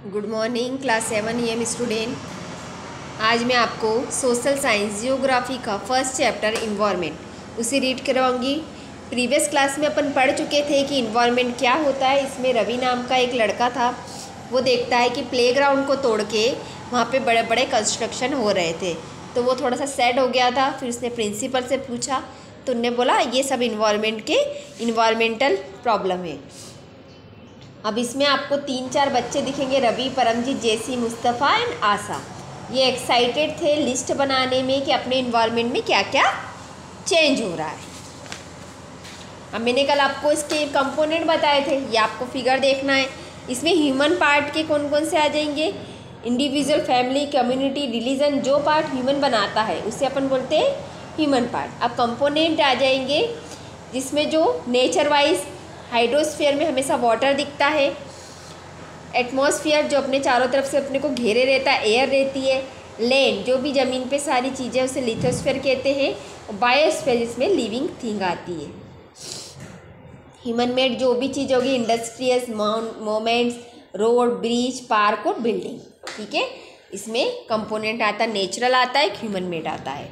Good morning class 7 EM student. आज मैं आपको सोशल साइंस जियोग्राफी का फर्स्ट चैप्टर इन्वायरमेंट उसे रीड करवाऊंगी। प्रीवियस क्लास में अपन पढ़ चुके थे कि इन्वायरमेंट क्या होता है। इसमें रवि नाम का एक लड़का था, वो देखता है कि प्लेग्राउंड को तोड़ के वहाँ पे बड़े बड़े कंस्ट्रक्शन हो रहे थे, तो वो थोड़ा सा सैड हो गया था। फिर उसने प्रिंसिपल से पूछा तो उनने बोला ये सब इन्वायरमेंटल प्रॉब्लम है। अब इसमें आपको 3-4 बच्चे दिखेंगे, रवि, परमजीत, जेसी, मुस्तफ़ा एंड आशा। ये एक्साइटेड थे लिस्ट बनाने में कि अपने इन्वायरमेंट में क्या क्या चेंज हो रहा है। अब मैंने कल आपको इसके कंपोनेंट बताए थे, ये आपको फिगर देखना है। इसमें ह्यूमन पार्ट के कौन कौन से आ जाएंगे, इंडिविजुअल, फैमिली, कम्युनिटी, रिलीजन। जो पार्ट ह्यूमन बनाता है उसे अपन बोलते हैं ह्यूमन पार्ट। अब कंपोनेंट आ जाएंगे जिसमें जो नेचर वाइज हाइड्रोस्फीयर में हमेशा वाटर दिखता है, एटमॉस्फेयर जो अपने चारों तरफ से अपने को घेरे रहता है, एयर रहती है, लैंड जो भी ज़मीन पे सारी चीज़ें उसे लिथोस्फीयर कहते हैं, और बायोस्फीयर जिसमें लिविंग थिंग आती है। ह्यूमन मेड जो भी चीज़ होगी, industrious, moments, road, bridge, park और बिल्डिंग। ठीक है, इसमें कंपोनेंट आता है, नेचुरल आता है, ह्यूमन मेड आता है।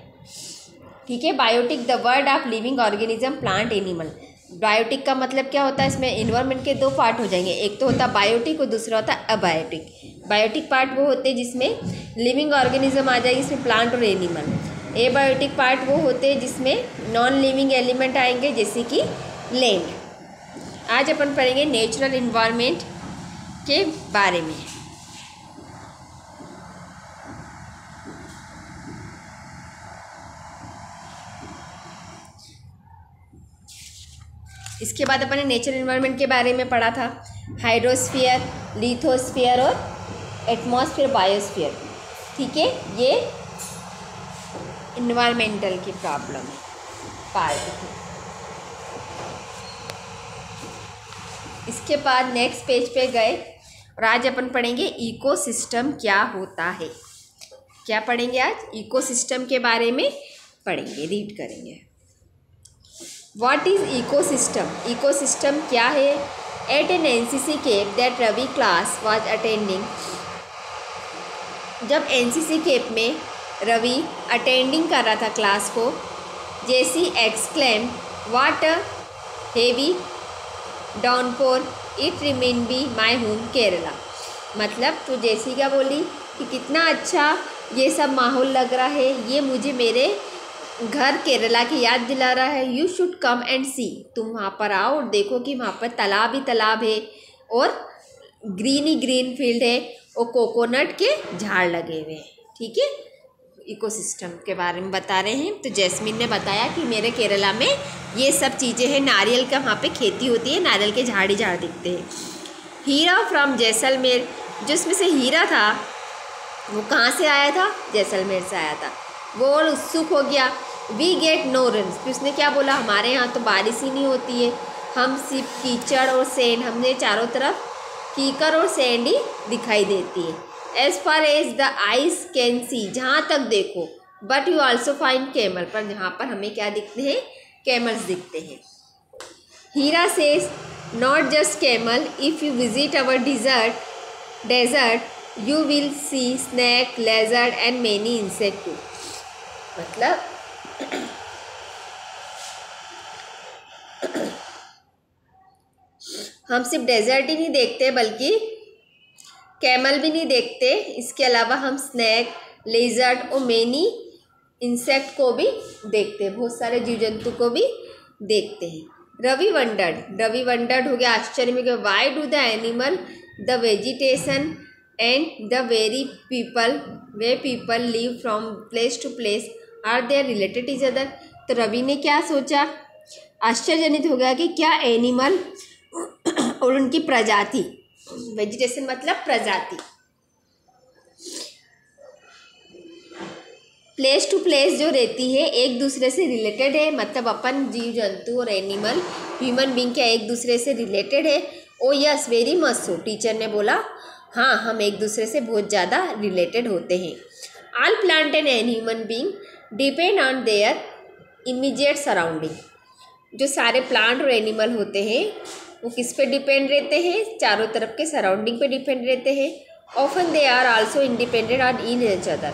ठीक है, biotic the word of living organism, plant, animal. Biotic का मतलब क्या होता है, इसमें इन्वायरमेंट के 2 पार्ट हो जाएंगे, एक तो होता है बायोटिक और दूसरा होता है अबायोटिक। बायोटिक पार्ट वो होते हैं जिसमें लिविंग ऑर्गेनिज्म आ जाएगी, इसमें प्लांट और एनिमल। एबायोटिक पार्ट वो होते हैं जिसमें नॉन लिविंग एलिमेंट आएंगे, जैसे कि लैंड। आज अपन पढ़ेंगे नेचुरल इन्वायरमेंट के बारे में। इसके बाद अपन ने नेचुरल इन्वायरमेंट के बारे में पढ़ा था, हाइड्रोस्फीयर, लिथोस्फीयर और एटमॉस्फेयर, बायोस्फीयर। ठीक है, ये इन्वायरमेंटल की प्रॉब्लम पार्ट थी। इसके बाद नेक्स्ट पेज पे गए और आज अपन पढ़ेंगे इकोसिस्टम क्या होता है। क्या पढ़ेंगे आज? इकोसिस्टम के बारे में पढ़ेंगे, रीड करेंगे। What is ecosystem? Ecosystem क्या है? At an NCC camp that Ravi class was attending, जब NCC कैंप में रवि अटेंडिंग कर रहा था क्लास को, Jessie exclaim what a heavy downpour, it remain be my home Kerala. मतलब तो जेसी क्या बोली कि कितना अच्छा ये सब माहौल लग रहा है, ये मुझे मेरे घर केरला की याद दिला रहा है। यू शुड कम एंड सी, तुम वहाँ पर आओ और देखो कि वहाँ पर तालाब ही तालाब है और ग्रीन ही ग्रीन फील्ड है और कोकोनट के झाड़ लगे हुए हैं। ठीक है, इकोसिस्टम के बारे में बता रहे हैं। तो जैस्मिन ने बताया कि मेरे केरला में ये सब चीज़ें हैं, नारियल का वहाँ पे खेती होती है, नारियल के झाड़ ही झाड़ दिखते हैं। हीरा फ्रॉम जैसलमेर, जिसमें से हीरा था वो कहाँ से आया था? जैसलमेर से आया था। वो और उत्सुक हो गया। वी गेट नो रन, फिर उसने क्या बोला, हमारे यहाँ तो बारिश ही नहीं होती है, हम सिर्फ कीचड़ और सैंड, हमने चारों तरफ कीकर और सैंड ही दिखाई देती है। As far as the eyes can see, जहाँ तक देखो, but you also find camel, पर यहाँ पर हमें क्या दिखते हैं? कैमल्स दिखते हैं। Heera says not just camel, if you visit our desert you will see snake, lizard and many insect too. मतलब हम सिर्फ डेजर्ट ही नहीं देखते बल्कि कैमल भी नहीं देखते, इसके अलावा हम स्नैक, लेजर्ड और मेनी इंसेक्ट को भी देखते हैं, बहुत सारे जीव जंतु को भी देखते हैं। रवि वंडर्ड हो गया, आश्चर्य में, why do the animal, the vegetation and the very people way people live from place to place are they related each other. तो रवि ने क्या सोचा, आश्चर्यजनित हो गया कि क्या एनिमल और उनकी प्रजाति, वेजिटेशन मतलब प्रजाति, प्लेस टू प्लेस जो रहती है एक दूसरे से रिलेटेड है। मतलब अपन जीव जंतु और एनिमल, ह्यूमन बींग क्या एक दूसरे से रिलेटेड है? ओ yes, very much so, teacher ने बोला हाँ, हम एक दूसरे से बहुत ज़्यादा रिलेटेड होते हैं। All plant and human being depend on their immediate surrounding, जो सारे प्लांट और एनिमल होते हैं वो किस पे डिपेंड रहते हैं? चारों तरफ के सराउंडिंग पे डिपेंड रहते हैं। Often they are also independent on in each other,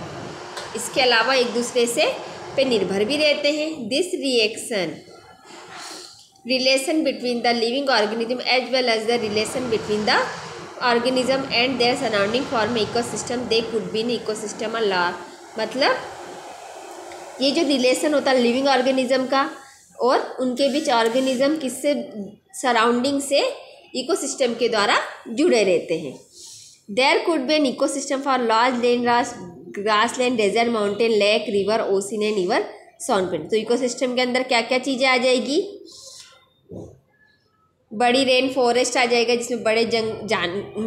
इसके अलावा एक दूसरे से पे निर्भर भी रहते हैं। This relation between the living organism as well as the relation between the organism and their surrounding form ecosystem, they could be in ecosystem law. मतलब ये जो रिलेशन होता है लिविंग ऑर्गेनिज्म का और उनके बीच ऑर्गेनिज्म किससे, सराउंडिंग से इकोसिस्टम के द्वारा जुड़े रहते हैं। There could be an ecosystem for large land, grassland, desert, mountain, lake, river, ocean and river sound. तो इकोसिस्टम के अंदर क्या क्या चीज़ें आ जाएगी, बड़ी रेन फॉरेस्ट आ जाएगा जिसमें बड़े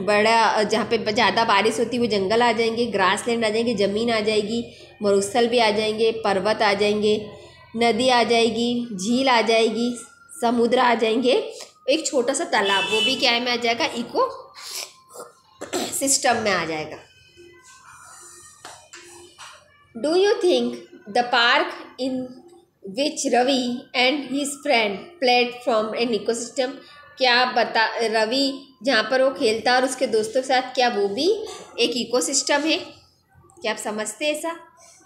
बड़ा जहाँ पे ज़्यादा बारिश होती है वो जंगल आ जाएंगे, ग्रास लैंड आ जाएंगे, ज़मीन आ जाएगी, मरुस्थल भी आ जाएंगे, पर्वत आ जाएंगे, नदी आ जाएगी, झील आ जाएगी, समुद्र आ जाएंगे, एक छोटा सा तालाब वो भी क्या में आ जाएगा, इको सिस्टम में आ जाएगा। Do you think the park in which Ravi and his friend played from an ecosystem, क्या आप बता, रवि जहाँ पर वो खेलता है और उसके दोस्तों के साथ, क्या वो भी एक इकोसिस्टम है? क्या आप समझते हैं ऐसा?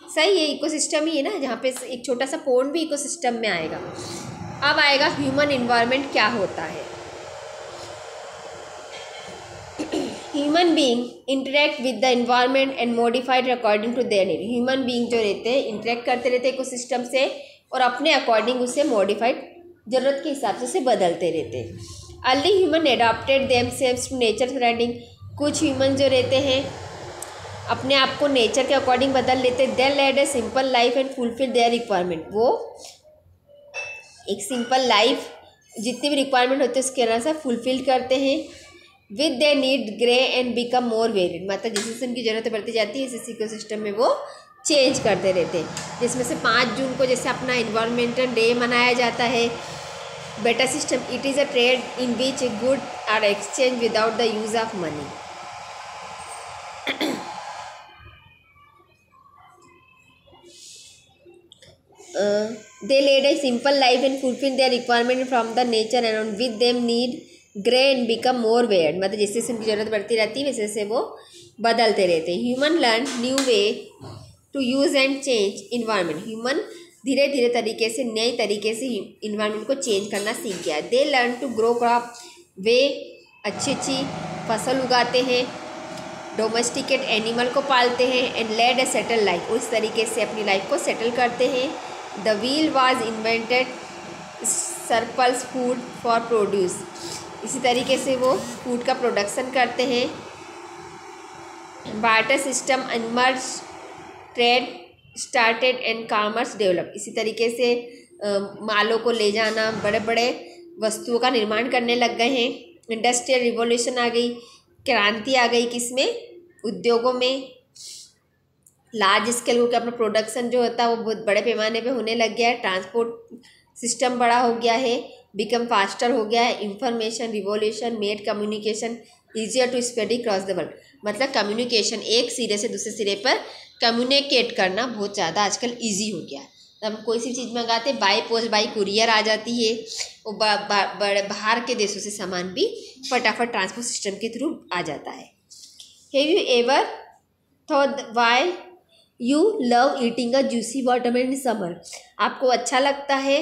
सही है, इकोसिस्टम ही है ना, जहाँ पे एक छोटा सा पॉन्ड भी इकोसिस्टम में आएगा। अब आएगा ह्यूमन इन्वायरमेंट क्या होता है। Human being interact with the environment and modified according to their need. Human being जो रहते हैं इंटरेक्ट करते रहते हैं इकोसिस्टम से और अपने अकॉर्डिंग उसे मॉडिफाइड ज़रूरत के हिसाब से उसे बदलते रहते हैं। Early human adapted themselves to nature surrounding, कुछ ह्यूमन जो रहते हैं अपने आप को नेचर के अकॉर्डिंग बदल लेते हैं। They led a simple life and fulfil their requirement, वो एक सिंपल लाइफ जितनी भी रिक्वायरमेंट होती है उसके अनुसार फुलफिल करते हैं। With they need grey and become more varied, मतलब जिस जिस उनकी ज़रूरत बढ़ती जाती है इस इकोसिस्टम में वो चेंज करते रहते हैं। जिसमें से 5 जून को जैसे अपना इन्वायरमेंटल डे मनाया जाता है। Barter system, it is a trade in which good are exchange without the use of money. They led a simple life and fulfilled their requirement from the nature around. With them need grow and become more weird, मतलब जैसे जैसे उनकी ज़रूरत बढ़ती रहती है वैसे वैसे वो बदलते रहते हैं। Human learn new way to use and change environment, human धीरे धीरे तरीके से नए तरीके से इन्वायरमेंट को चेंज करना सीख गया। They learn to grow crop, वे अच्छी फसल उगाते हैं, डोमेस्टिकेट एनिमल को पालते हैं, and led a settle life, उस तरीके से अपनी लाइफ को सेटल करते हैं। The wheel was invented surplus food for produce, इसी तरीके से वो फूड का प्रोडक्शन करते हैं। Barter system emerge, trade started and commerce develop, इसी तरीके से मालों को ले जाना, बड़े बड़े वस्तुओं का निर्माण करने लग गए हैं। इंडस्ट्रियल रिवॉल्यूशन आ गई, क्रांति आ गई, किसमें, उद्योगों में। लार्ज स्केल हो गया, अपना प्रोडक्शन जो होता है वो बहुत बड़े पैमाने पे होने लग गया है। ट्रांसपोर्ट सिस्टम बड़ा हो गया है, बिकम फास्टर हो गया है। Information revolution made communication easier to spread cross the world, मतलब कम्युनिकेशन एक सिरे से दूसरे सिरे पर कम्युनिकेट करना बहुत ज़्यादा आजकल ईजी हो गया है। हम कोई सी चीज़ मंगाते बाई पोस्ट बाई कुरियर आ जाती है, वो बाहर के देशों से सामान भी फटाफट ट्रांसपोर्ट सिस्टम के थ्रू आ जाता है। Have you ever thought why you love eating a juicy watermelon in summer, आपको अच्छा लगता है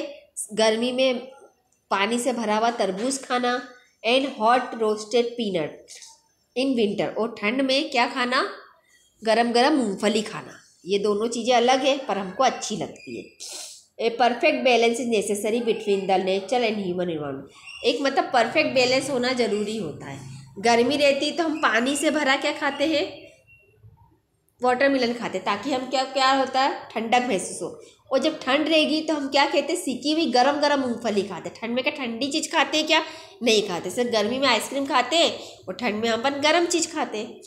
गर्मी में पानी से भरा हुआ तरबूज खाना, and hot roasted peanut in winter, और ठंड में क्या खाना, गरम गरम मूंगफली खाना। ये दोनों चीज़ें अलग है पर हमको अच्छी लगती है। A perfect balance is necessary between the nature and human environment, एक मतलब परफेक्ट बैलेंस होना ज़रूरी होता है। गर्मी रहती तो हम पानी से भरा क्या खाते हैं, वाटरमेलन खाते, ताकि हम क्या होता है, ठंडक महसूस हो। और जब ठंड रहेगी तो हम क्या कहते हैं, सीकी हुई गरम गरम मूंगफली खाते। ठंड में क्या ठंडी चीज़ खाते हैं क्या, नहीं खाते। सिर्फ गर्मी में आइसक्रीम खाते हैं और ठंड में हम अपन गर्म चीज़ खाते हैं।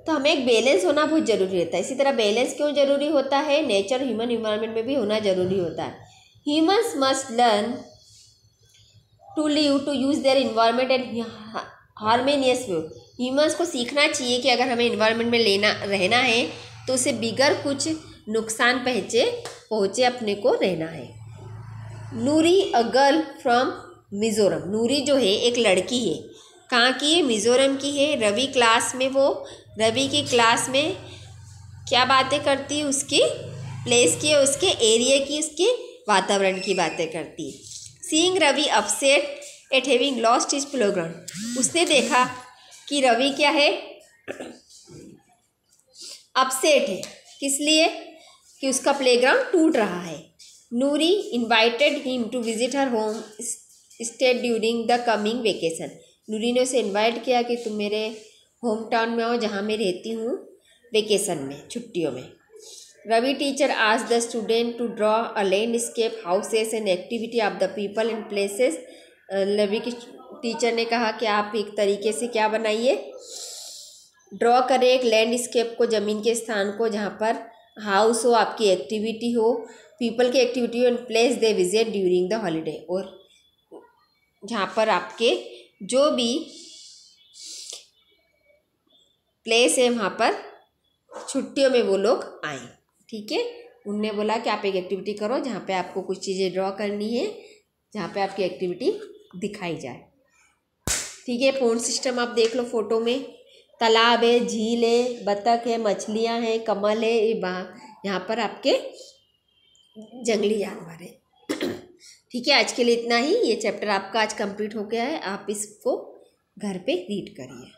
तो हमें एक बैलेंस होना बहुत ज़रूरी रहता है। इसी तरह बैलेंस क्यों ज़रूरी होता है, नेचर ह्यूमन इन्वायरमेंट में भी होना ज़रूरी होता है। Humans must learn to live to use their environment and harmonious way, humans को सीखना चाहिए कि अगर हमें इन्वायरमेंट में रहना है तो उसे बिगर कुछ नुकसान पहुँचे अपने को रहना है। नूरी अ गर्ल फ्रॉम मिज़ोरम, नूरी जो है एक लड़की है कहाँ की है? मिज़ोरम की है। रवि क्लास में वो रवि की क्लास में क्या बातें करती है? उसकी प्लेस की, उसके एरिया की, उसके वातावरण की बातें करती है। Seeing Ravi upset at having lost his playground, उसने देखा कि रवि क्या है? अपसेट है। किस लिए? कि उसका प्लेग्राउंड टूट रहा है। Noori invited him to visit her home state during the coming vacation, Noori ने उसे इन्वाइट किया कि तुम मेरे होम टाउन में आओ जहाँ मैं रहती हूँ वेकेशन में, छुट्टियों में। रवि टीचर आज the student to draw a landscape, houses and activity of the people and places. Ravi की टीचर ने कहा कि आप एक तरीके से क्या बनाइए? ड्रॉ करें एक लैंडस्केप को, ज़मीन के स्थान को जहाँ पर हाउस हो, आपकी एक्टिविटी हो, पीपल की एक्टिविटी हो, and place they visit during the holiday, और जहाँ पर आपके जो भी प्लेस है वहाँ पर छुट्टियों में वो लोग आए। ठीक है, उनने बोला कि आप एक एक्टिविटी करो जहाँ पे आपको कुछ चीज़ें ड्रॉ करनी है, जहाँ पे आपकी एक्टिविटी दिखाई जाए। ठीक है, पॉन्ड सिस्टम आप देख लो फोटो में, तालाब है, झील है, बतख है, मछलियाँ हैं, कमल है, यहाँ पर आपके जंगली जानवर है। ठीक है, आज के लिए इतना ही। ये चैप्टर आपका आज कंप्लीट हो गया है। आप इसको घर पे रीड करिए।